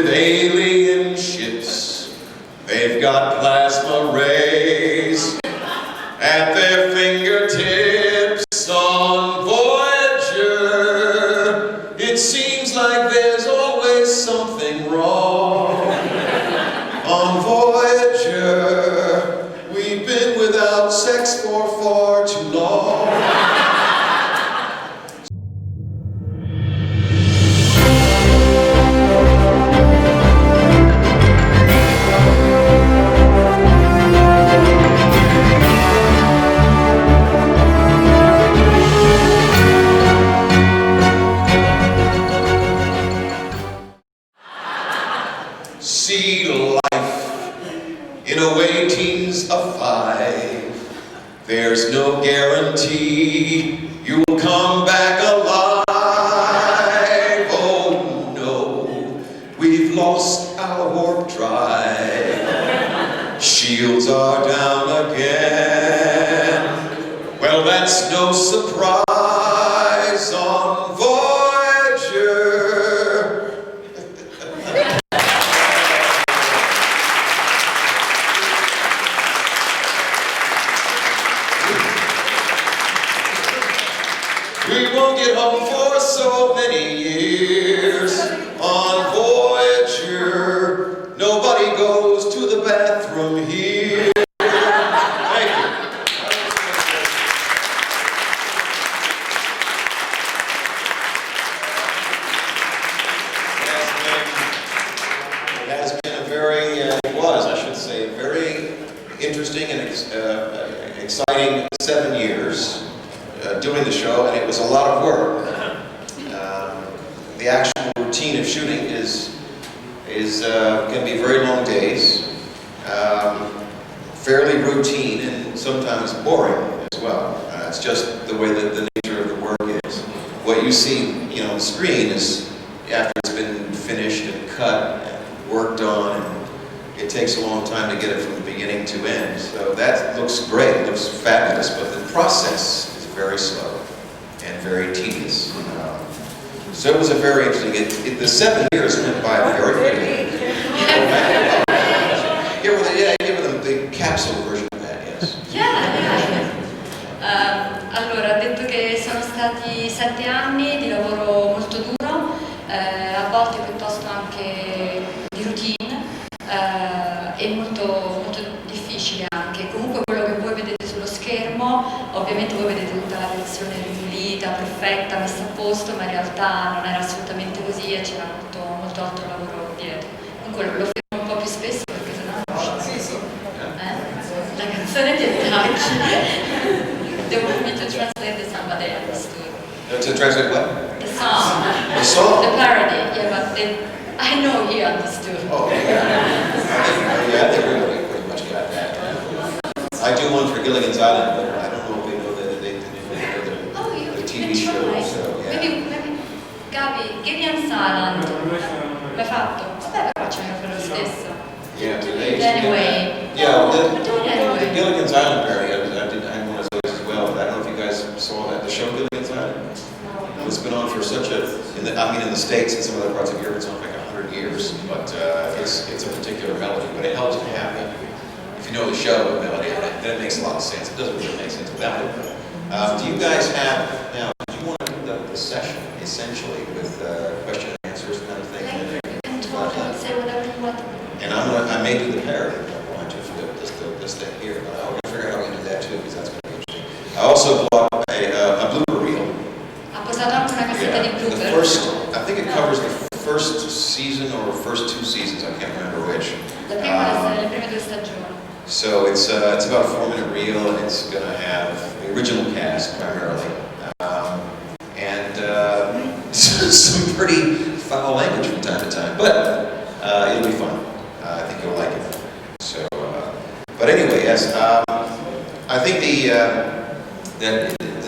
with alien ships. They've got plasma rays at their fingertips on Voyager. It seems like there's always something wrong on Voyager. We've been without sex for far too long. See life in a way teens of 5. There's no guarantee you'll come back alive. Oh no, we've lost our warp drive. Shields are down again. Well, that's no surprise on Voyager. We won't get home for so many years on Voyager. Nobody goes to the bathroom here. Thank you. It has been a very, a very interesting and exciting 7 years. Doing the show, and it was a lot of work. The actual routine of shooting can be very long days, fairly routine and sometimes boring as well. It's just the way that the nature of the work is. What you see, on the screen is after it's been finished and cut and worked on, and it takes a long time to get it from the beginning to end. So that looks great, it looks fabulous, but the process very slow and very tedious. So it was a very interesting, the 7 years went by very quickly. Give them the capsule version of that, yes. Allora, ha detto che sono stati 7 anni di lavoro molto duro, a volte piuttosto anche di routine, e molto difficile anche. Comunque quello che voi vedete sullo schermo, ovviamente voi vedete tutta la versione ripulita, perfetta, messa a posto, ma in realtà non era assolutamente così e c'era molto altro lavoro dietro. Comunque lo fermo un po' più spesso perché sennò non riesco. La canzone di Ideati. They want me to translate the song, but they understood. To translate what? The song. The song? The parody, yeah, but I know he understood. Oh, yeah. I think everybody pretty much got that. I do one for Gilligan's Island, but I don't know if they know that they know the TV show. So, yeah. Maybe Gabi, Gilligan's Island. L'hai fatto? Vabbè, però facciamo per lo stesso. Yeah, today. Anyway. Yeah, the Anyway. Gilligan's Island parody, I had one of those as well, but I don't know if you guys saw that. The show Gilligan's Island? It's been on for such a, in the States and some other parts of Europe, it's on for like 100 years, but it's a particular melody, but it helps you happy. If you know the show, the melody, then it makes a lot of sense. It doesn't really make sense without it. Do you guys have, now, do you want to do the session, essentially, with question and answers kind of thing? You can talk and say whatever you want. And I may do the parody if I want to for this thing here, but I'm going to figure out how we can do that too, because that's going to be interesting. I also bought a blooper reel. Ha posato anche una cassetta di blooper. I think it covers the first season or first 2 seasons, I can't remember which. Le prime 2 stagioni. So it's about a 4-minute reel, and it's going to have the original cast primarily, and some pretty foul language from time to time, but it'll be fun. I think you'll like it. So, but anyway, yes, I think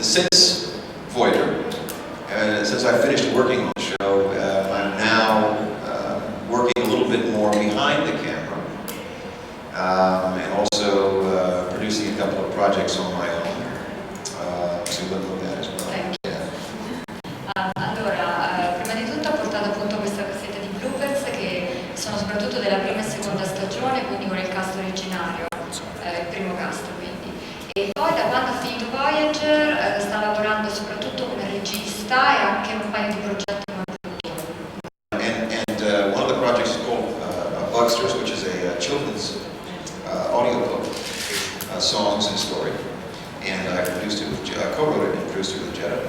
since Voyager, since I finished working on the show, I'm now working a little bit more behind the camera, and also producing a couple of projects on my own. So look at that as well. Thank you. Allora, prima di tutto ho portato appunto questa cassetta di bloopers che soprattutto della prima e seconda stagione, quindi con il cast originario, il primo cast quindi. E poi da quando ha finito Voyager sta lavorando soprattutto come regista e anche in un paio di progetti come produttore. And one of the projects is called Bugsters, which is a children's audiobook, songs and story. And I produced it with, co-wrote it and produced it with Jetta.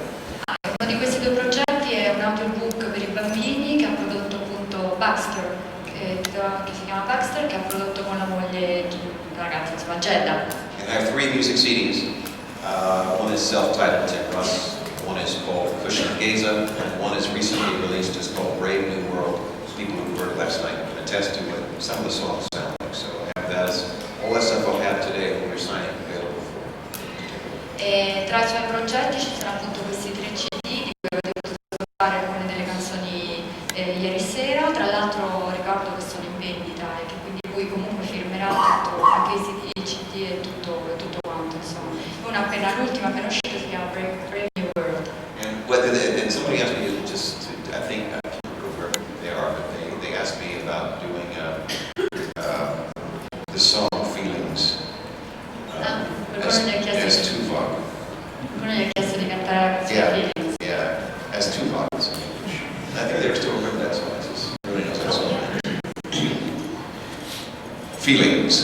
Uno di questi due progetti è un audiobook per i bambini che ha prodotto appunto Baxter, che si chiama Baxter, che ha prodotto con la moglie di una ragazza, insomma, Jeddah. And I have 3 music CDs. One is self-titled Tim Russ, one is called Cushion Gaza, and one is recently released. It's called Brave New World. People who heard it last night can attest to what some of the songs sound like. So I have that as all that stuff I'll have today when we're signing available for. E tra i suoi progetti ci sono appunto questi 3 CD di cui avete potuto ascoltare alcune delle canzoni ieri sera. Tra l'altro ricordo che sono in vendita e che quindi lui comunque firmerà tutto, anche i CD e tutto quanto, insomma. L'ultima appena uscita si chiama Brave New World. And somebody asked me I think, I can't remember where they are, but they asked me about doing the song Feelings as Tuvok. Qualcuno gli ha chiesto di cantare la canzone Feelings. Yeah, as Tuvok. I think they still remember that song. Everybody knows that song. Feelings.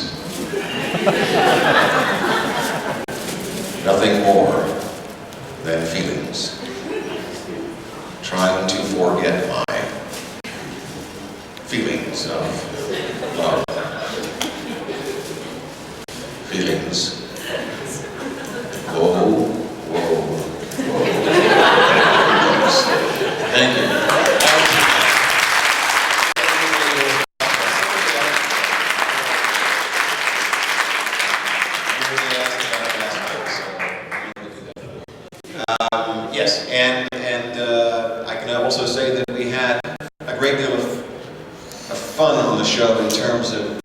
Nothing more than feelings. Trying to forget my feelings of love. Feelings. Whoa, whoa, whoa. Thank you. Yes, and I can also say that we had a great deal of fun on the show in terms of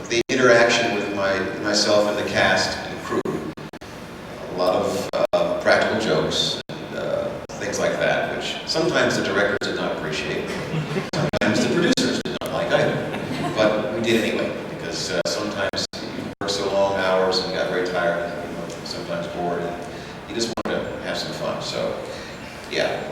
the interaction with myself and the cast and crew. A lot of practical jokes and things like that, which sometimes the directors did not appreciate. Sometimes the producers did not like either. But we did anyway, because sometimes you work so long hours and got very tired and sometimes bored. And you just wanted to have some fun, so yeah.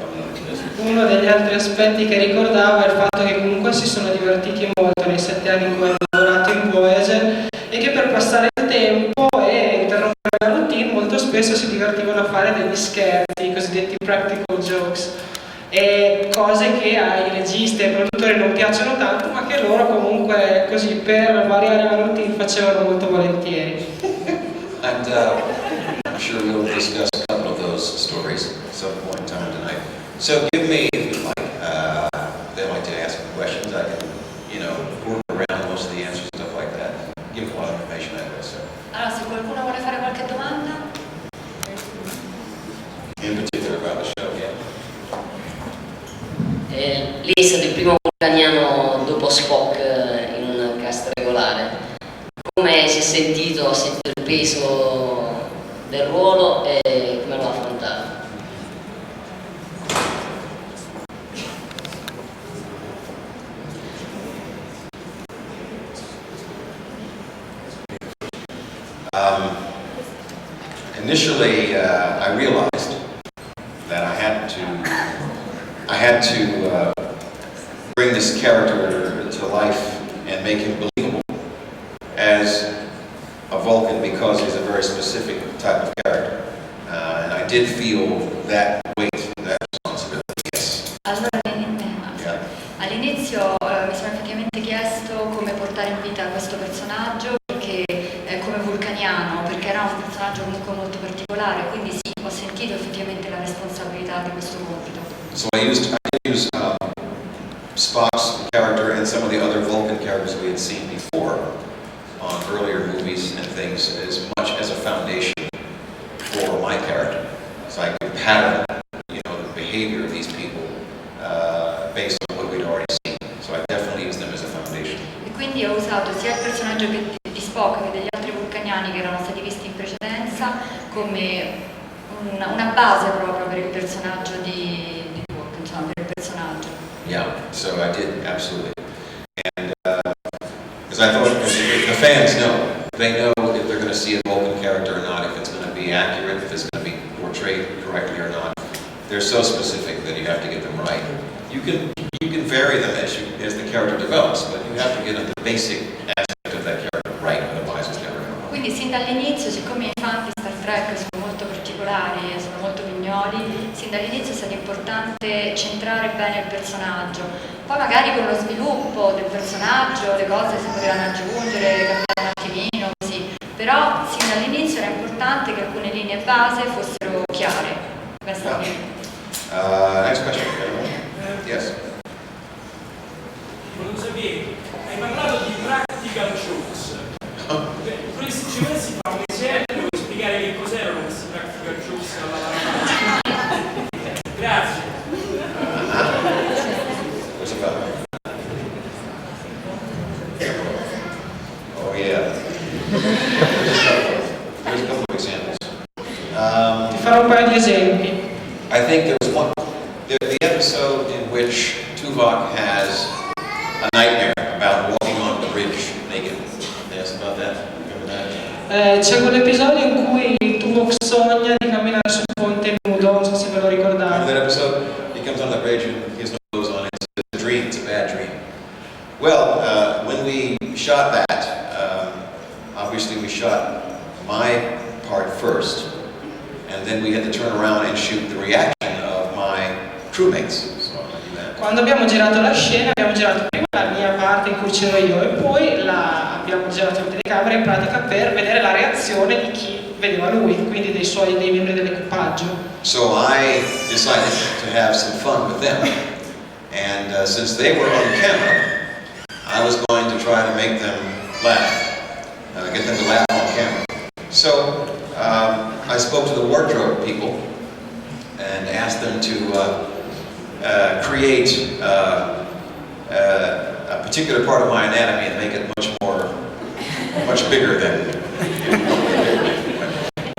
Uno degli altri aspetti che ricordavo è il fatto che comunque si sono divertiti molto nei 7 anni in cui hanno lavorato in Voyager e che per passare il tempo e interrompere la routine molto spesso si divertivano a fare degli scherzi, i cosiddetti practical jokes, e cose che ai registi e ai produttori non piacciono tanto, ma che loro comunque così per variare la routine facevano molto volentieri. And I'm sure we'll discuss a couple of those stories at some point in time tonight. So give me, if you'd like, they like to ask questions. I can, work around most of the answers and stuff like that. Give a lot of information that way. So. Allora, se qualcuno vuole fare qualche domanda? In particular about the show, yeah. Lei è stato il primo vulcaniano dopo Spock in un cast regolare. Come si è sentito? Ha sentito il peso del ruolo e come lo ha affrontato? Initially, I realized that I had to bring this character to life and make him believable as a Vulcan because he's a very specific type of character. And I did feel that weight, that responsibility, yes. Allora, Yeah. all'inizio mi sono effettivamente chiesto come portare in vita questo personaggio perché come vulcaniano, perché era un personaggio comunque molto particolare, quindi sì, ho sentito effettivamente la responsabilità di questo compito. So I used Spock's character and some of the other Vulcan characters we had seen before on earlier movies and things as much as a foundation for my character. So I could pattern, the behavior of these people based on what we'd already seen. So I definitely used them as a foundation. E quindi ho usato sia il personaggio di Spock che degli altri vulcaniani che erano stati visti in precedenza come una base proprio per il personaggio di Tuvok, insomma, per il personaggio. Yeah, so I did, absolutely. And fans know. They know if they're going to see a Vulcan character or not, if it's going to be accurate, if it's going to be portrayed correctly or not. They're so specific that you have to get them right. You can vary them as the character develops, but you have to get the basic aspect of that character right, otherwise it's never going to work. Quindi sin dall'inizio, siccome i fan di Star Trek sono molto particolari e sono molto pignoli, sin dall'inizio è stato importante centrare bene il personaggio. Poi magari con lo sviluppo del personaggio le cose si potranno aggiungere, cambiare un attimino, così. Però sin dall'inizio era importante che alcune linee base fossero chiare. Questa Next question. Yes? Volevo sapere, hai parlato di practical jokes. Ci vorresti fare un esempio e spiegare che cos'erano questi practical jokes alla lavagna? Grazie. What's it about? Oh yeah. Here's a couple of examples. Ti farò un paio di esempi. I think there was one, the episode in which Tuvok has a nightmare about walking on the bridge naked. Yes, about that? Remember that? C'è quell'episodio in cui Tuvok sogna di camminare sul ponte nudo, non so se ve lo Remember ricordate. that episode? He comes on the bridge and he has no clothes on. It's a dream. It's a bad dream. Well, when we shot that, obviously we shot my part first, and then we had to turn around and shoot the reaction of my crewmates. So I'll do that. Quando abbiamo girato la scena, abbiamo girato prima la mia parte in cui c'ero io e poi abbiamo girato in telecamera in pratica per vedere la reazione di chi vedeva lui, quindi dei membri dell'equipaggio. So I decided to have some fun with them, and since they were on camera, I was going to try to make them laugh, get them to laugh on camera. So I spoke to the wardrobe people and asked them to create a particular part of my anatomy and make it much bigger than.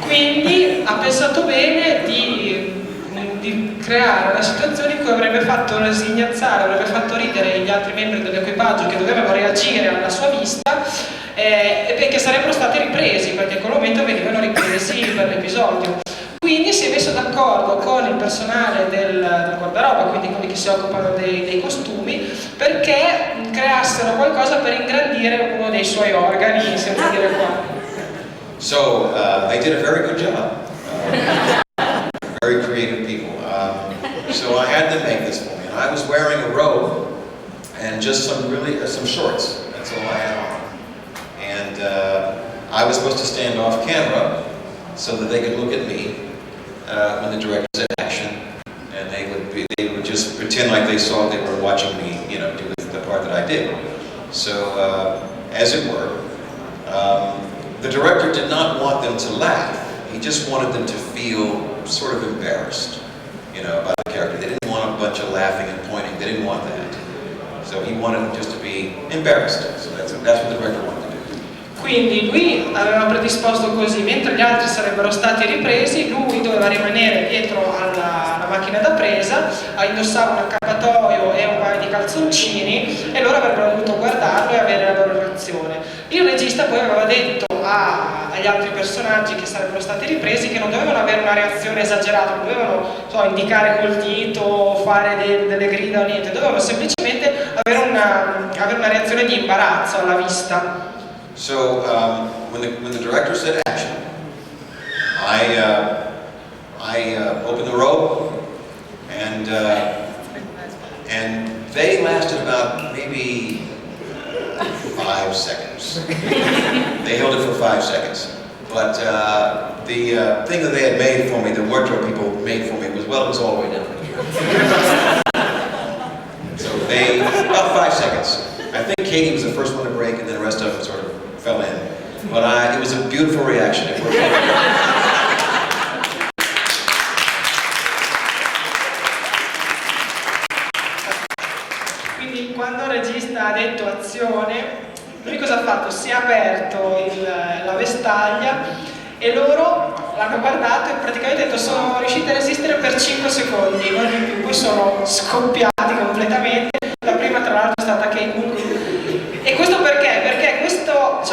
Quindi ha pensato bene di creare una situazione in cui avrebbe fatto sghignazzare, avrebbe fatto ridere gli altri membri dell'equipaggio che dovevano reagire alla sua vista e che sarebbero stati ripresi, perché in quel momento venivano ripresi per l'episodio. Quindi si è messo d'accordo con il personale del guardaroba, quindi quelli che si occupano dei costumi, perché creassero qualcosa per ingrandire uno dei suoi organi, senza dire qua. So they did a very good job. Very creative people. So I had them make this for me. And I was wearing a robe and just some shorts. That's all I had on. And I was supposed to stand off camera so that they could look at me when the director said action, and they would just pretend like they were watching me, do the part that I did. So as it were. The director did not want them to laugh. He just wanted them to feel sort of embarrassed, about the character. They didn't want a bunch of laughing and pointing. They didn't want that. So he wanted them just to be embarrassed. So that's what the director wanted to do. Quindi lui aveva predisposto così, mentre gli altri sarebbero stati ripresi, lui doveva rimanere dietro alla macchina da presa, indossava un accappatoio e un paio di calzoncini e loro avrebbero dovuto guardarlo e avere la loro reazione. Il regista poi aveva detto agli altri personaggi che sarebbero stati ripresi che non dovevano avere una reazione esagerata, non dovevano indicare col dito, fare delle grida o niente, dovevano semplicemente avere una reazione di imbarazzo alla vista. So when the director said action, I opened the robe, and they lasted about maybe 5 seconds. They held it for 5 seconds. But the thing that they had made for me, the wardrobe people made for me, it was all the way down. So about 5 seconds. I think Katie was the first one to break, and then the rest of them sort of fell in. But it was a beautiful reaction. It worked. Quindi quando il regista ha detto azione, lui cosa ha fatto? Si è aperto la vestaglia e loro l'hanno guardato e praticamente ha detto sono riusciti a resistere per 5 secondi, non di più, poi sono scoppiati completamente. La prima tra l'altro è stata Kate Moon. E questo perché? Perché questa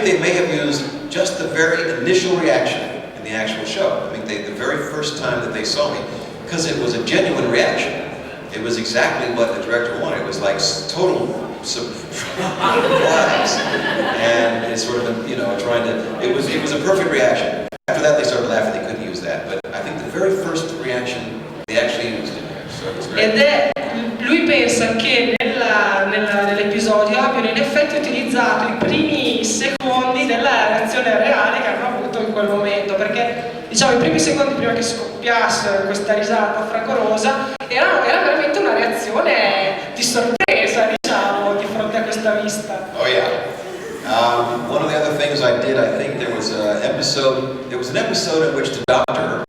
they may have used just the very initial reaction in the actual show. I mean, the very first time that they saw me, because it was a genuine reaction. It was exactly what the director wanted. It was like total surprise, and it's sort of, you know, trying to. It was a perfect reaction. After that, they started laughing. They couldn't use that, but I think the very first reaction they actually used in there. So it was great. Lui pensa che nell'episodio abbiano in effetti utilizzato i primi secondi della reazione reale che hanno avuto in quel momento, perché diciamo i primi secondi prima che scoppiasse questa risata fragorosa era veramente una reazione di sorpresa, diciamo, di fronte a questa vista. Oh yeah. One of the other things I did, I think there was an episode in which the Doctor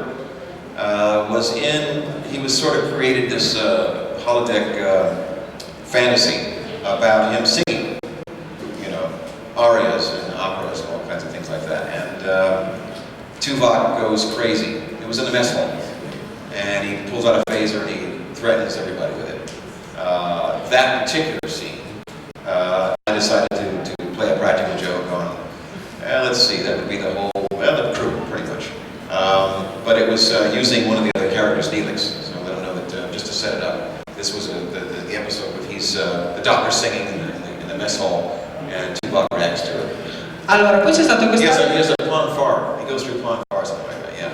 he was sort of created this holodeck fantasy about him singing, you know, arias and operas and all kinds of things like that. And Tuvok goes crazy. It was in the mess hall, and he pulls out a phaser and he threatens everybody with it. That particular scene, I decided to play a practical joke on. Let's see, that would be the whole, the crew, pretty much. But it was using one of the other characters, Neelix, so let them know that just to set it up. This was the episode with the Doctor singing in the mess hall, and Tuvok reacts to it. Allora, poi c'è stato He has a pond far. He goes through pond far, something like that, yeah.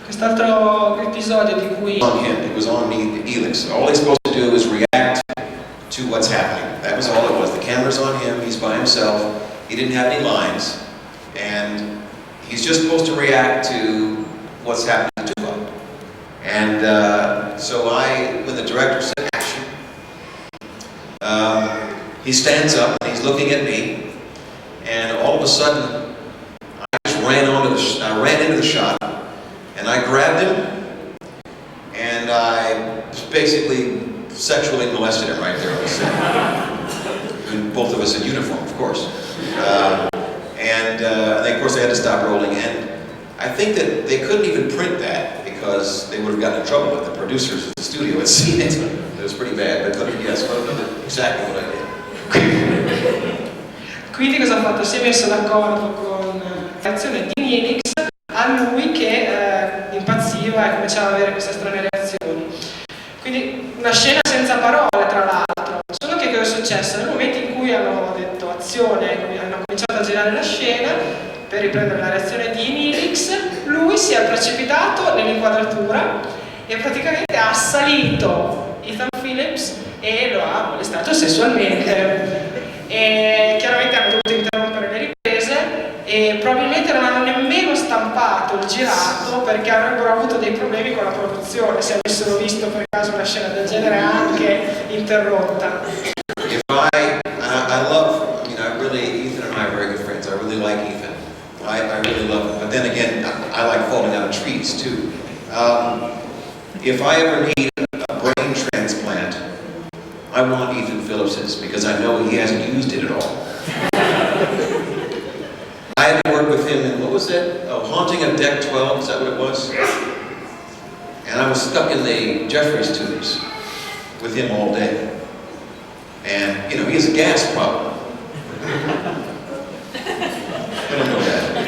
Quest'altro episodio di cui... On him, it was on Neelix. All he's supposed to do is react to what's happening. That was all it was. The camera's on him, he's by himself, he didn't have any lines, and he's just supposed to react to what's happening to Tuvok. And so when the director said action, he stands up and he's looking at me, and all of a sudden, I just ran into the shot, and I grabbed him, and I basically sexually molested him right there on the set. And both of us in uniform, of course. And of course they had to stop rolling, and I think that they couldn't even print that because they would have gotten in trouble with the producers at the studio had seen it. It was pretty bad, but yes, exactly what I did. Quindi cosa ha fatto? Si è messo d'accordo con la reazione di Neelix a lui che impazziva e cominciava ad avere queste strane reazioni. Quindi una scena senza parole, tra l'altro. Solo che cosa è successo? Nel momento in cui hanno detto azione, hanno cominciato a girare la scena per riprendere la reazione di Neelix, lui si è precipitato nell'inquadratura e praticamente ha assalito Ethan Phillips e lo ha molestato sessualmente. E chiaramente hanno dovuto interrompere le riprese e probabilmente non hanno nemmeno stampato il girato perché avrebbero avuto dei problemi con la produzione se avessero visto per caso una scena del genere anche interrotta. Ethan and I are very good friends. I really like Ethan. I really love him. But then again, I like falling out of trees too. If I ever need a brain transplant, I want Ethan Phillips's because I know he hasn't used it at all. I had to work with him in, what was that? Haunting of Deck 12, is that what it was? And I was stuck in the Jeffries tubes with him all day. And, you know, he has a gas problem. I don't know that.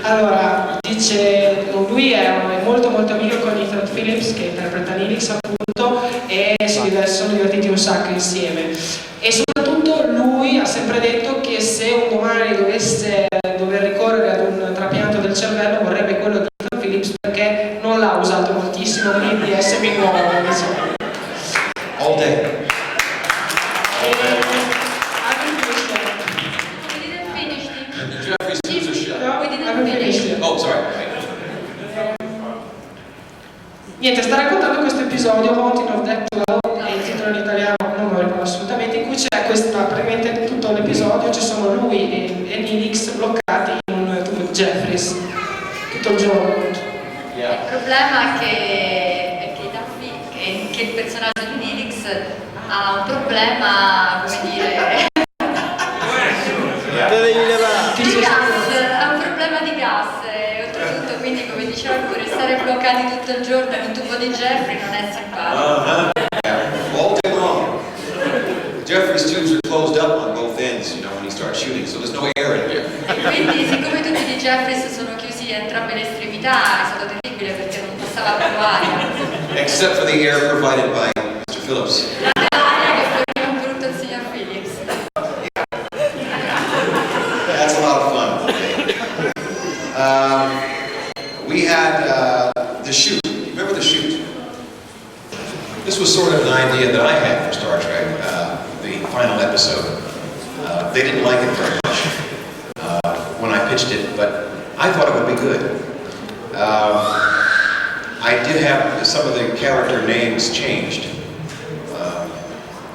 Allora, dice, lui è molto amico con Ethan Phillips che interpreta Neelix appunto e sono divertiti un sacco insieme e soprattutto lui ha sempre detto che se un domani dovesse dover ricorrere ad un trapianto del cervello vorrebbe quello di Ethan Phillips perché non l'ha usato moltissimo, quindi è semi-nuovo, diciamo. All day. Oh, sorry. Niente, sta raccontando questo episodio, Haunting of Deck 12, e il titolo in italiano non me lo ricordo assolutamente, in cui c'è questa, praticamente tutto l'episodio, ci sono lui e Neelix bloccati in un tubo di Jeffries, tutto il giorno. Il problema è che il personaggio di Neelix ha un problema, come dire... di gas, ha un problema di gas e oltretutto quindi come diceva lui restare bloccati tutto il giorno in un tubo di Jeffrey non è simpatico. All day long. Jeffrey's tubes are closed up on both ends, you know, when he starts shooting, so there's no air in here. Quindi siccome tutti di Jeffries sono chiusi a entrambe le estremità, è stato terribile perché non passava più aria. Except for the air provided by Mr. Phillips. L'aria che forniva un brutto il signor Phillips. That's a lot of fun. We had the shoot. Remember the shoot? This was sort of an idea that I had for Star Trek, the final episode. They didn't like it very much when I pitched it, but I thought it would be good. I did have some of the character names changed,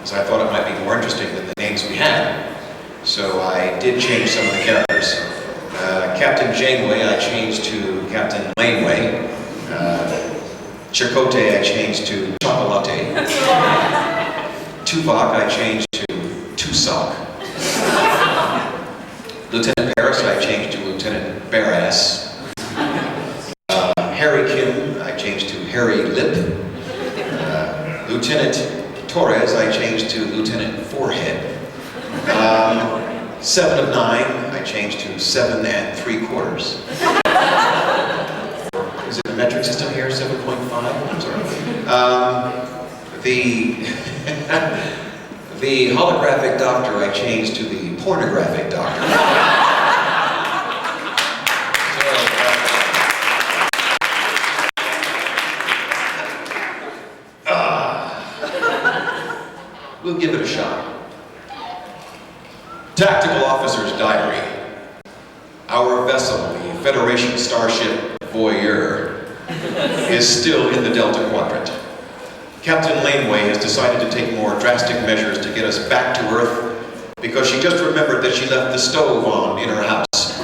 so I thought it might be more interesting than the names we had. So I did change some of the characters. Captain Janeway I changed to Captain Lameway. Chocolatey I changed to Chocolatey. Tuvok I changed to Tuvok. Lieutenant Paris I changed to Lieutenant Barass. Harry Kim I changed to Harry Lip. Lieutenant Torres I changed to Lieutenant Forehead. 7 of 9 I changed to 7 3/4. Is it a metric system here? 7.5? I'm sorry. The holographic doctor I changed to the pornographic doctor. We'll give it a shot. Tactical Officer's Diary. Our vessel, the Federation starship Voyager, is still in the Delta Quadrant. Captain Lameway has decided to take more drastic measures to get us back to Earth because she just remembered that she left the stove on in her house.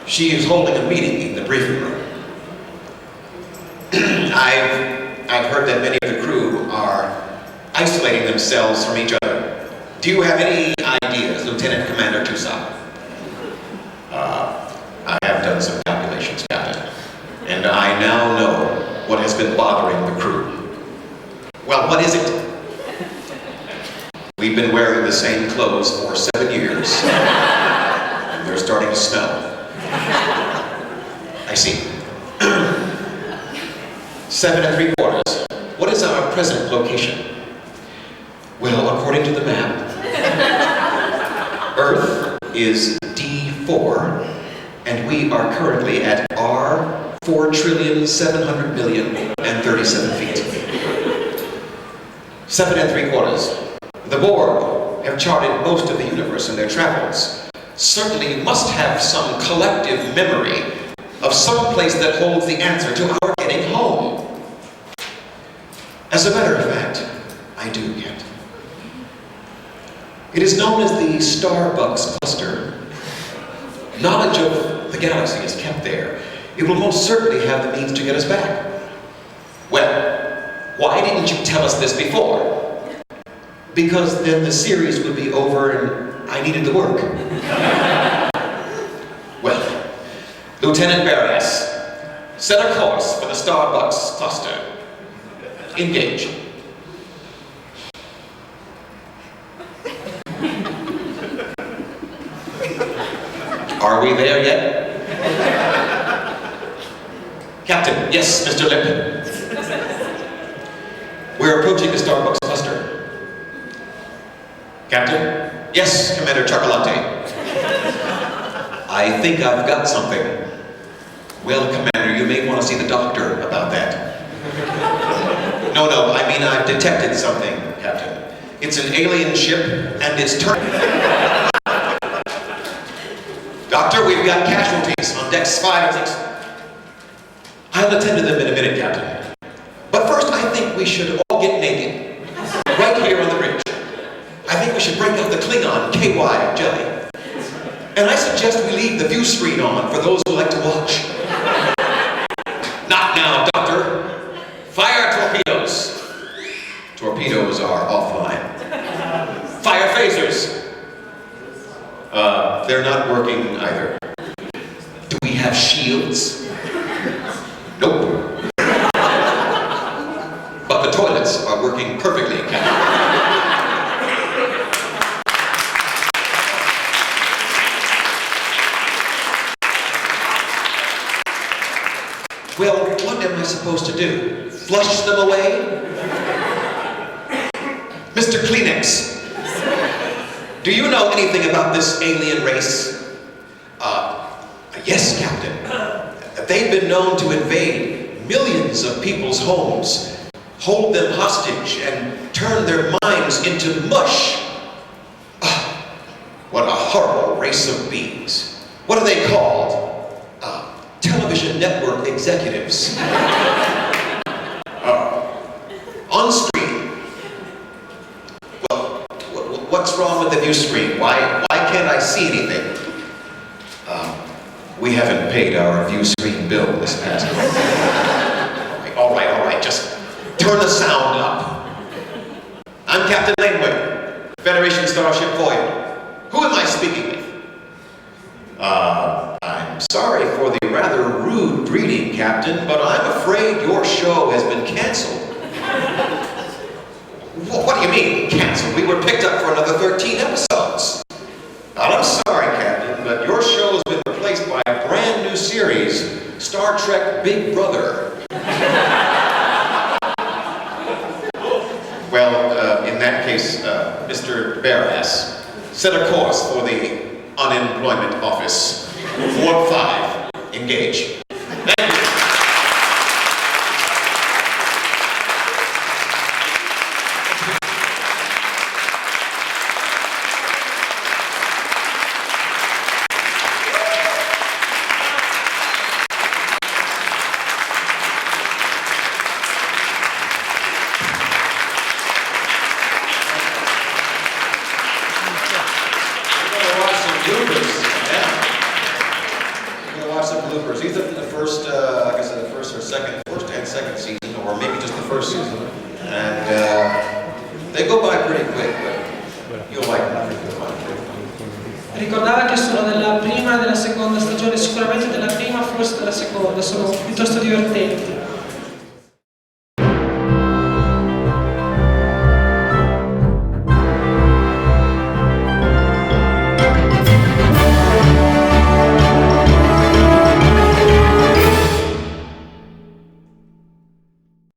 She is holding a meeting in the briefing room. I've heard that many of the crew are isolating themselves from each other. Do you have any ideas, Lieutenant Commander Tuvok? I have done some calculations, Captain, and I now know what has been bothering the crew. Well, what is it? We've been wearing the same clothes for 7 years. And they're starting to smell. I see. 7 3/4. What is our present location? Well, according to the map, Earth is D4, and we are currently at R4,700,000,037 feet. 7 3/4. The Borg have charted most of the universe in their travels. Certainly must have some collective memory of some place that holds the answer to our getting home. As a matter of fact, I do get. It is known as the Starbucks cluster. Knowledge of the galaxy is kept there. It will most certainly have the means to get us back. Well, why didn't you tell us this before? Because then the series would be over and I needed the work. Well, Lieutenant Barass, set a course for the Starbucks cluster. Engage. Are we there yet? Captain, yes, Mr. Lip. We're approaching the Starbucks cluster. Captain? Yes, Commander Chocolatey. I think I've got something. Well, Commander, you may want to see the doctor about that. No, I mean I've detected something, Captain. It's an alien ship, and it's turning. Doctor, we've got casualties on decks 5 and 6. I'll attend to them in a minute, Captain. But first, I think we should all get naked. Right here on the bridge. I think we should break out the Klingon KY jelly. And I suggest we leave the view screen on for those who like to watch. Not now, Doctor. Fire torpedoes. Torpedoes are offline. Fire phasers. They're not working either. Do we have shields? Nope. But the toilets are working perfectly, Captain. Well, what am I supposed to do? Flush them away? Mr. Kleenex, do you know anything about this alien race? Yes, Captain. They've been known to invade millions of people's homes, hold them hostage, and turn their minds into mush. What a horrible race of beings. What are they called? Television network executives. On screen. Well, what's wrong with the view screen? Why can't I see anything? We haven't paid our view screen bill this past month. All right, just turn the sound up. I'm Captain Lameway, Federation Starship Voyager. Who am I speaking with? I'm sorry for the rather rude greeting, Captain, but I'm afraid your show has been canceled. What do you mean, canceled? We were picked up for another 13 episodes. Well, I'm sorry, Captain, but your show has been replaced by a brand new series, Star Trek Big Brother. Well, in that case, Mr. Barras, set a course for the unemployment office. Warp 5, engage. Thank you. These are the first, I guess the first and second season, or maybe just the first season. And they go by pretty quick, but you'll like them. Ricordava che sono della prima e della seconda stagione, sicuramente della prima, forse della seconda, sono piuttosto divertenti.